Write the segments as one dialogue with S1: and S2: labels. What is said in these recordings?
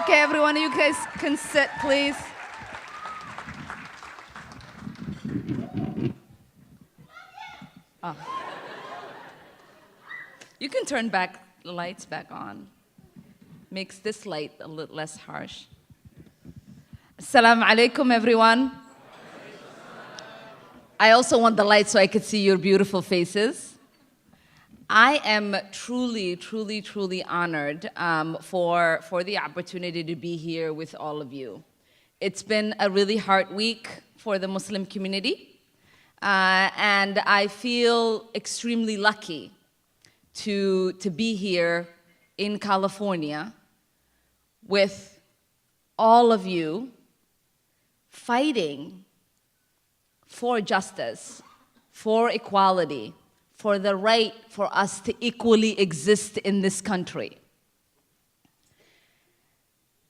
S1: Okay, everyone, you guys can sit, please. Oh. You can turn back the lights back on. Makes this light a little less harsh. Assalamu alaikum, everyone. I also want the light so I could see your beautiful faces. I am truly, truly, truly honored for the opportunity to be here with all of you. It's been a really hard week for the Muslim community, and I feel extremely lucky to be here in California with all of you fighting for justice, for equality, for the right for us to equally exist in this country.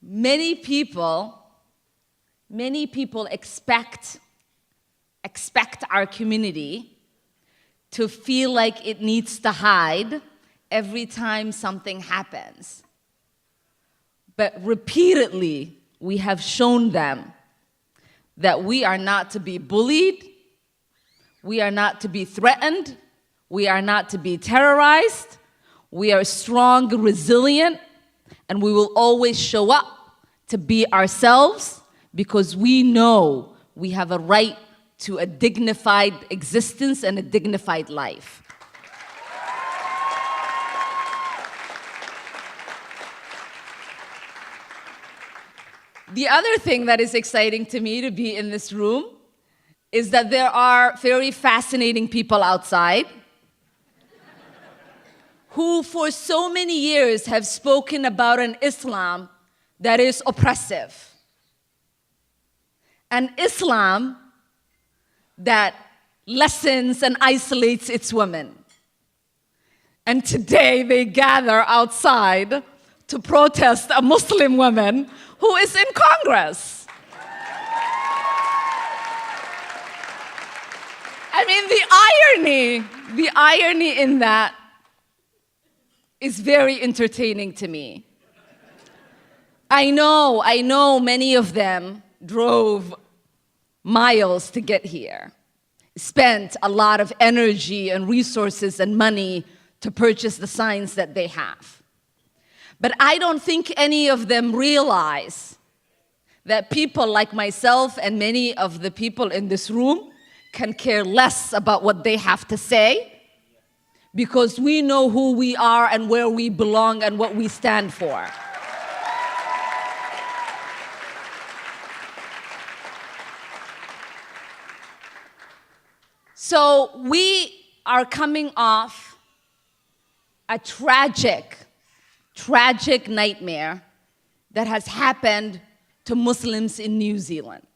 S1: Many people expect our community to feel like it needs to hide every time something happens. But repeatedly, we have shown them that we are not to be bullied, we are not to be threatened, we are not to be terrorized, we are strong, resilient, and we will always show up to be ourselves because we know we have a right to a dignified existence and a dignified life. The other thing that is exciting to me to be in this room is that there are very fascinating people outside who for so many years have spoken about an Islam that is oppressive. An Islam that lessens and isolates its women. And today they gather outside to protest a Muslim woman who is in Congress. I mean, the irony in that is very entertaining to me. I know many of them drove miles to get here, spent a lot of energy and resources and money to purchase the signs that they have. But I don't think any of them realize that people like myself and many of the people in this room can care less about what they have to say because we know who we are and where we belong and what we stand for. So we are coming off a tragic nightmare that has happened to Muslims in New Zealand.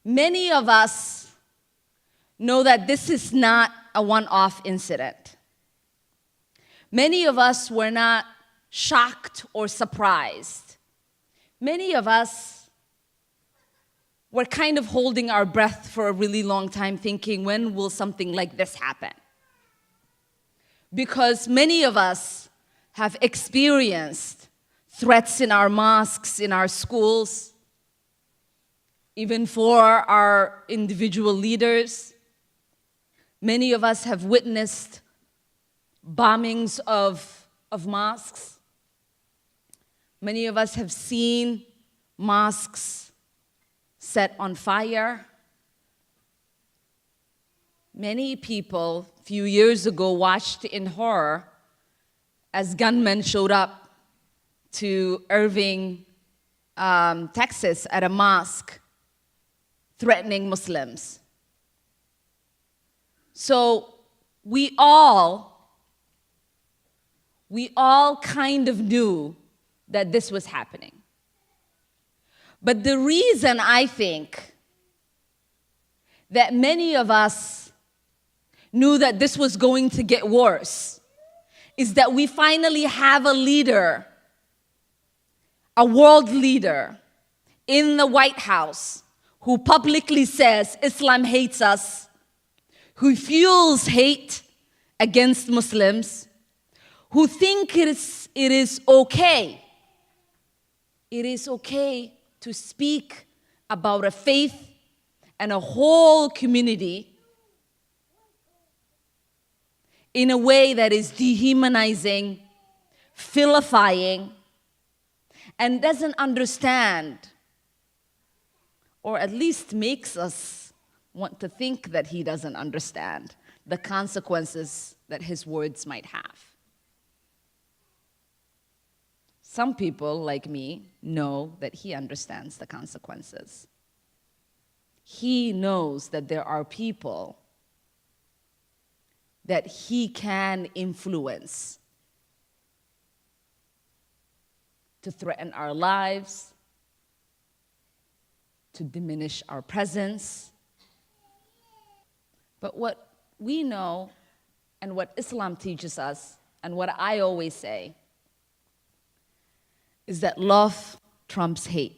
S1: Many of us know that this is not a one-off incident. Many of us were not shocked or surprised. Many of us were kind of holding our breath for a really long time thinking, when will something like this happen? Because many of us have experienced threats in our mosques, in our schools, even for our individual leaders. Many of us have witnessed bombings of mosques. Many of us have seen mosques set on fire. Many people a few years ago watched in horror as gunmen showed up to Irving, Texas at a mosque threatening Muslims. So we all kind of knew that this was happening. But the reason I think that many of us knew that this was going to get worse is that we finally have a leader, a world leader in the White House who publicly says Islam hates us, who fuels hate against Muslims, who think it is okay. It is okay to speak about a faith and a whole community in a way that is dehumanizing, vilifying, and doesn't understand, or at least makes us want to think that he doesn't understand the consequences that his words might have. Some people, like me, know that he understands the consequences. He knows that there are people that he can influence to threaten our lives, to diminish our presence. But what we know and what Islam teaches us, and what I always say, is that love trumps hate.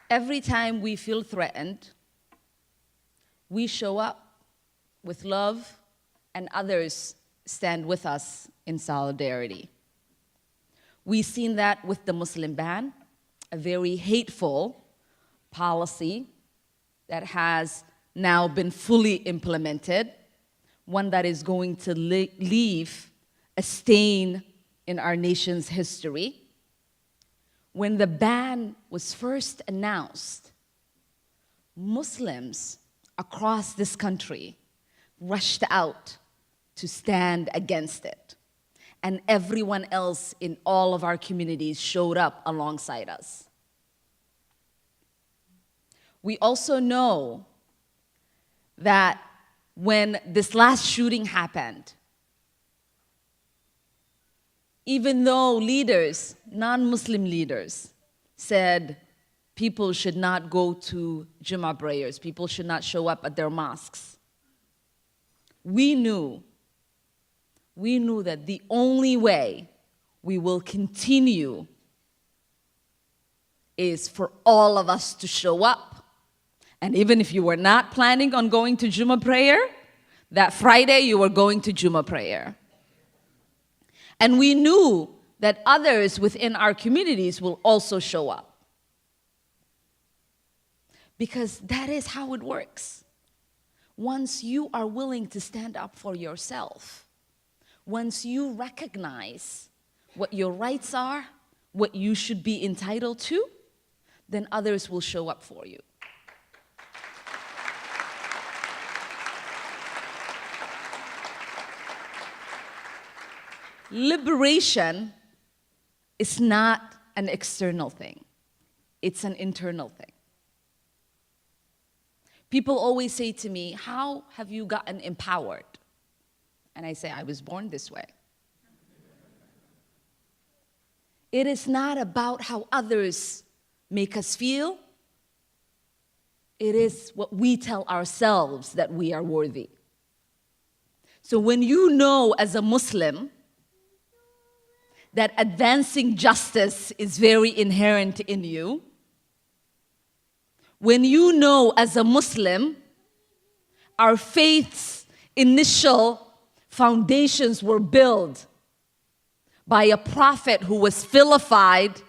S1: Every time we feel threatened, we show up with love, and others stand with us in solidarity. We've seen that with the Muslim ban, a very hateful policy that has now been fully implemented, one that is going to leave a stain in our nation's history. When the ban was first announced, Muslims across this country rushed out to stand against it. And everyone else in all of our communities showed up alongside us. We also know that when this last shooting happened, even though leaders, non-Muslim leaders, said people should not go to Jummah prayers, people should not show up at their mosques, we knew that the only way we will continue is for all of us to show up. And even if you were not planning on going to Jummah prayer, that Friday you were going to Jummah prayer. And we knew that others within our communities will also show up. Because that is how it works. Once you are willing to stand up for yourself, once you recognize what your rights are, what you should be entitled to, then others will show up for you. Liberation is not an external thing. It's an internal thing. People always say to me, how have you gotten empowered? And I say, I was born this way. It is not about how others make us feel. It is what we tell ourselves that we are worthy. So when you know as a Muslim that advancing justice is very inherent in you, when you know as a Muslim our faith's initial foundations were built by a prophet who was vilified,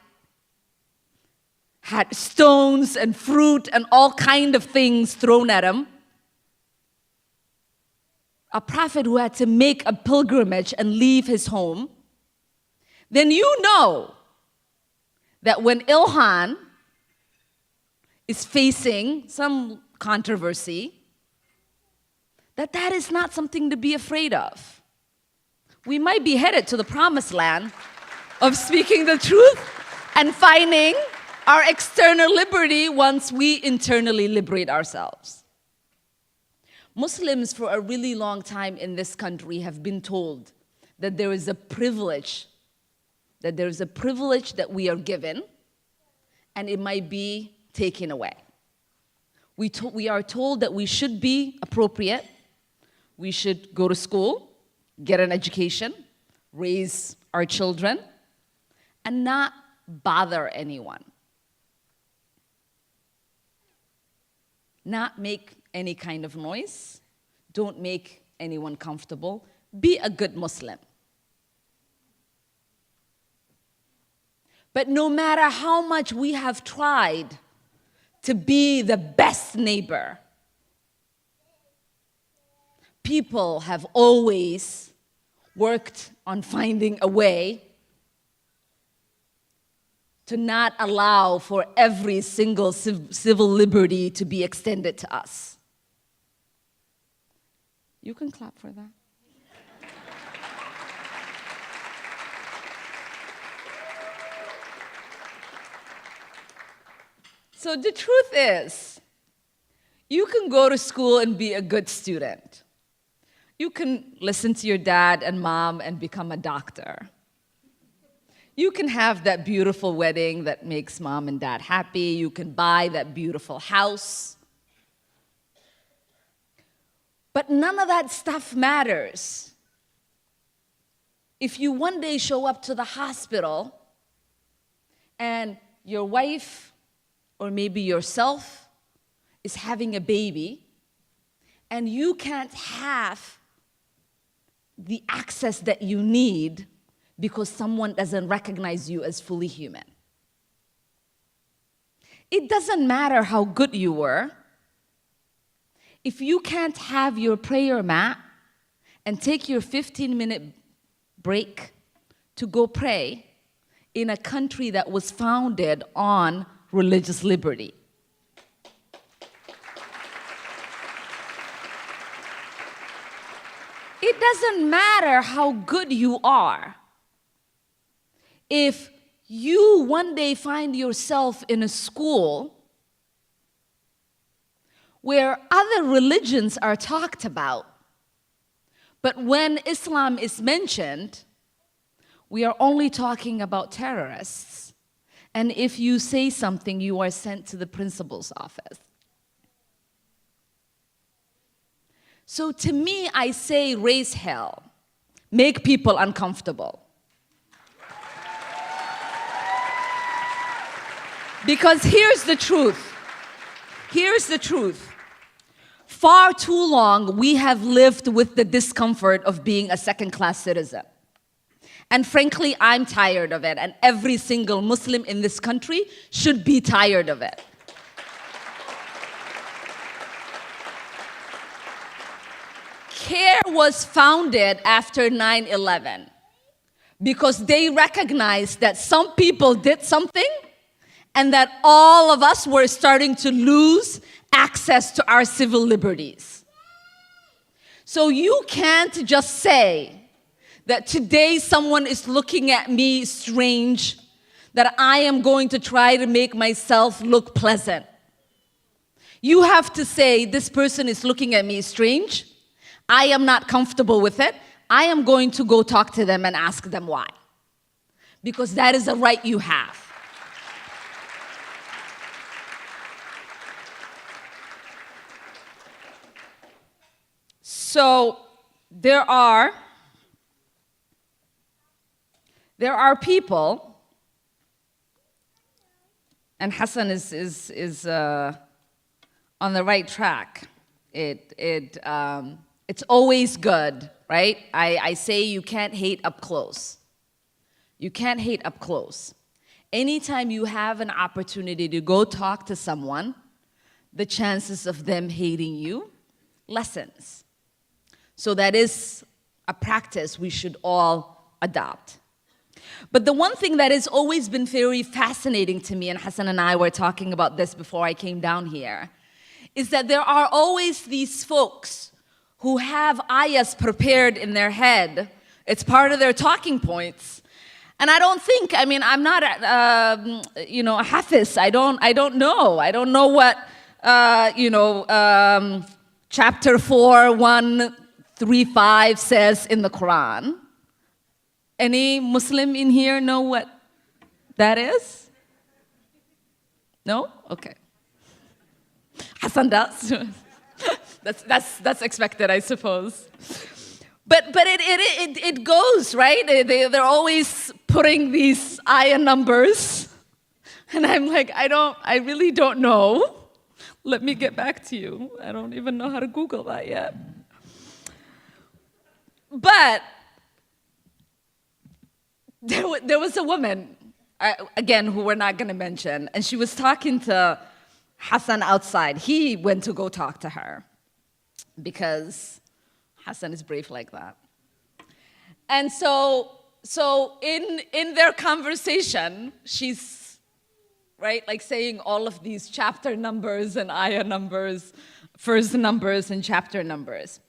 S1: had stones and fruit and all kind of things thrown at him, a prophet who had to make a pilgrimage and leave his home, then you know that when Ilhan is facing some controversy, that is not something to be afraid of. We might be headed to the promised land of speaking the truth and finding our external liberty once we internally liberate ourselves. Muslims for a really long time in this country have been told that there is a privilege that we are given, and it might be taken away. We are told that we should be appropriate, we should go to school, get an education, raise our children, and not bother anyone. not make any kind of noise. Don't make anyone comfortable. Be a good Muslim. But no matter how much we have tried to be the best neighbor, people have always worked on finding a way to not allow for every single civil liberty to be extended to us. You can clap for that. So the truth is, you can go to school and be a good student. You can listen to your dad and mom and become a doctor. You can have that beautiful wedding that makes mom and dad happy. You can buy that beautiful house. But none of that stuff matters if you one day show up to the hospital and your wife or maybe yourself is having a baby and you can't have the access that you need because someone doesn't recognize you as fully human. It doesn't matter how good you were. If you can't have your prayer mat and take your 15-minute break to go pray in a country that was founded on religious liberty. It doesn't matter how good you are. If you one day find yourself in a school where other religions are talked about, but when Islam is mentioned, we are only talking about terrorists. And if you say something, you are sent to the principal's office. So to me, I say raise hell, make people uncomfortable. Because here's the truth. Here's the truth. Far too long, we have lived with the discomfort of being a second-class citizen. And frankly, I'm tired of it, and every single Muslim in this country should be tired of it. CAIR was founded after 9/11 because they recognized that some people did something and that all of us were starting to lose access to our civil liberties. So you can't just say that today someone is looking at me strange, that I am going to try to make myself look pleasant. You have to say, this person is looking at me strange, I am not comfortable with it, I am going to go talk to them and ask them why. Because that is a right you have. So there are people, and Hassan is on the right track. It's always good, right? I say you can't hate up close. You can't hate up close. Anytime you have an opportunity to go talk to someone, the chances of them hating you lessens. So that is a practice we should all adopt. But the one thing that has always been very fascinating to me, and Hassan and I were talking about this before I came down here, is that there are always these folks who have ayahs prepared in their head. It's part of their talking points. And I don't think, I mean, I'm not, a hafiz. I don't know. I don't know what, chapter 4, 135 says in the Quran. Any Muslim in here know what that is? No? Okay. Hassan does. That's expected, I suppose. But it goes, right? They're always putting these ayah numbers. And I'm like, I really don't know. Let me get back to you. I don't even know how to Google that yet. But there was a woman, again, who we're not going to mention, and she was talking to Hassan outside. He went to go talk to her because Hassan is brave like that. And so in their conversation, she's, right, like saying all of these chapter numbers and ayah numbers, verse numbers and chapter numbers.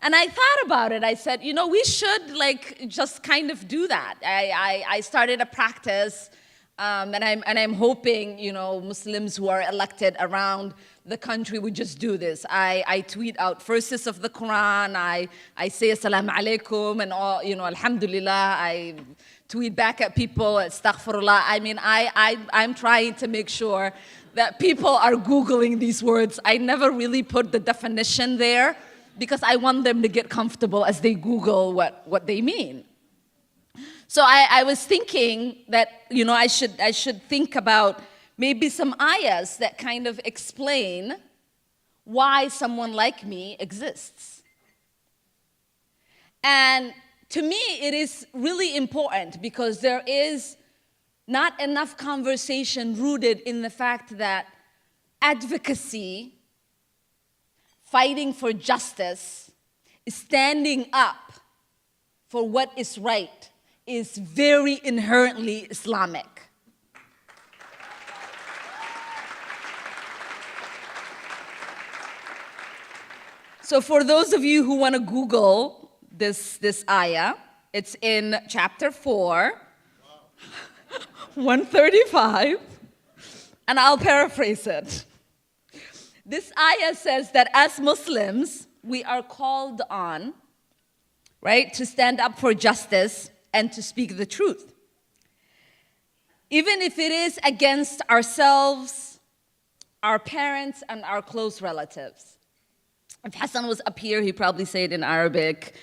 S1: And I thought about it. I said, you know, we should like just kind of do that. I started a practice, and I'm hoping, you know, Muslims who are elected around the country would just do this. I tweet out verses of the Quran. I say assalamu alaikum and all, you know, alhamdulillah. I tweet back at people, astaghfirullah. I mean, I'm trying to make sure that people are Googling these words. I never really put the definition there because I want them to get comfortable as they Google what they mean. So I was thinking that, you know, I should think about maybe some ayahs that kind of explain why someone like me exists. And to me, it is really important because there is not enough conversation rooted in the fact that advocacy, fighting for justice, standing up for what is right, is very inherently Islamic. So for those of you who want to Google this ayah, it's in chapter 4, 135, and I'll paraphrase it. This ayah says that as Muslims, we are called on, right, to stand up for justice and to speak the truth. Even if it is against ourselves, our parents, and our close relatives. If Hassan was up here, he'd probably say it in Arabic,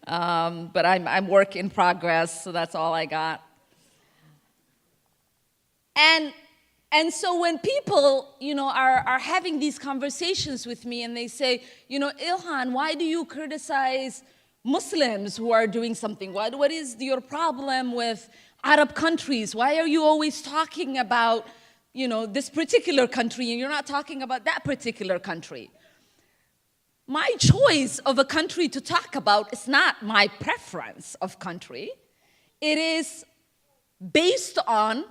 S1: but I'm work in progress, so that's all I got. And so when people, you know, are having these conversations with me and they say, you know, Ilhan, why do you criticize Muslims who are doing something? What is your problem with Arab countries? Why are you always talking about, you know, this particular country and you're not talking about that particular country? My choice of a country to talk about is not my preference of country. It is based on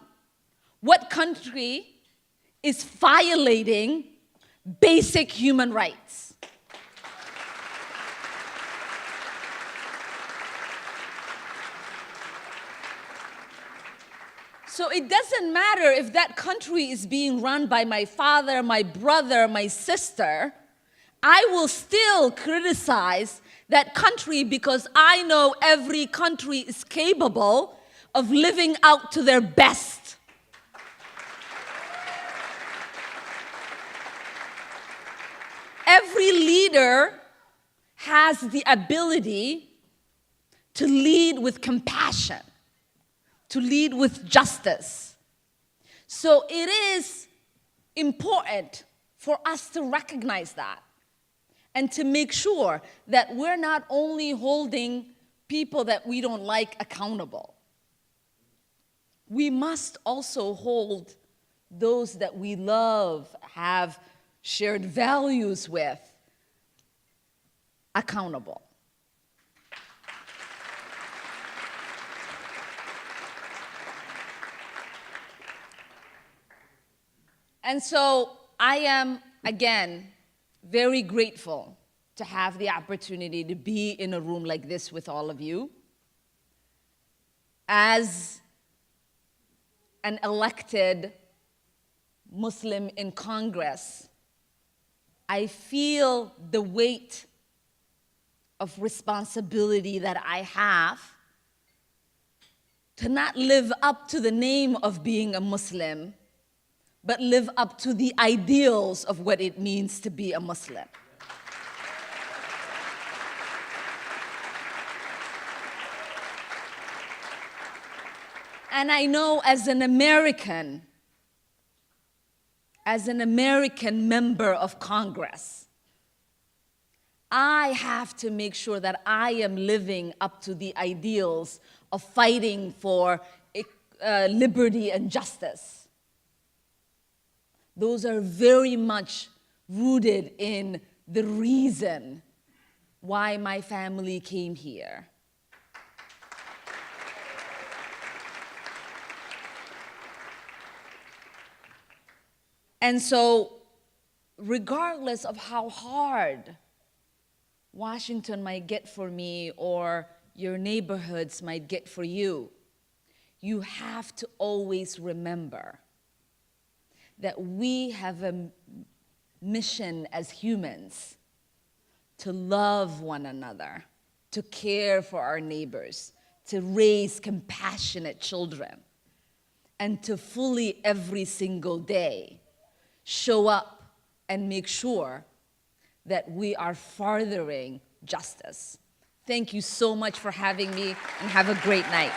S1: what country is violating basic human rights. So it doesn't matter if that country is being run by my father, my brother, my sister. I will still criticize that country because I know every country is capable of living out to their best. Every leader has the ability to lead with compassion, to lead with justice. So it is important for us to recognize that and to make sure that we're not only holding people that we don't like accountable. We must also hold those that we love, have shared values with, accountable. And so I am, again, very grateful to have the opportunity to be in a room like this with all of you. As an elected Muslim in Congress, I feel the weight of responsibility that I have to not live up to the name of being a Muslim, but live up to the ideals of what it means to be a Muslim. And I know as an American, as an American member of Congress, I have to make sure that I am living up to the ideals of fighting for liberty and justice. Those are very much rooted in the reason why my family came here. And so, regardless of how hard Washington might get for me or your neighborhoods might get for you, you have to always remember that we have a mission as humans to love one another, to care for our neighbors, to raise compassionate children, and to fully every single day show up and make sure that we are furthering justice. Thank you so much for having me, and have a great night.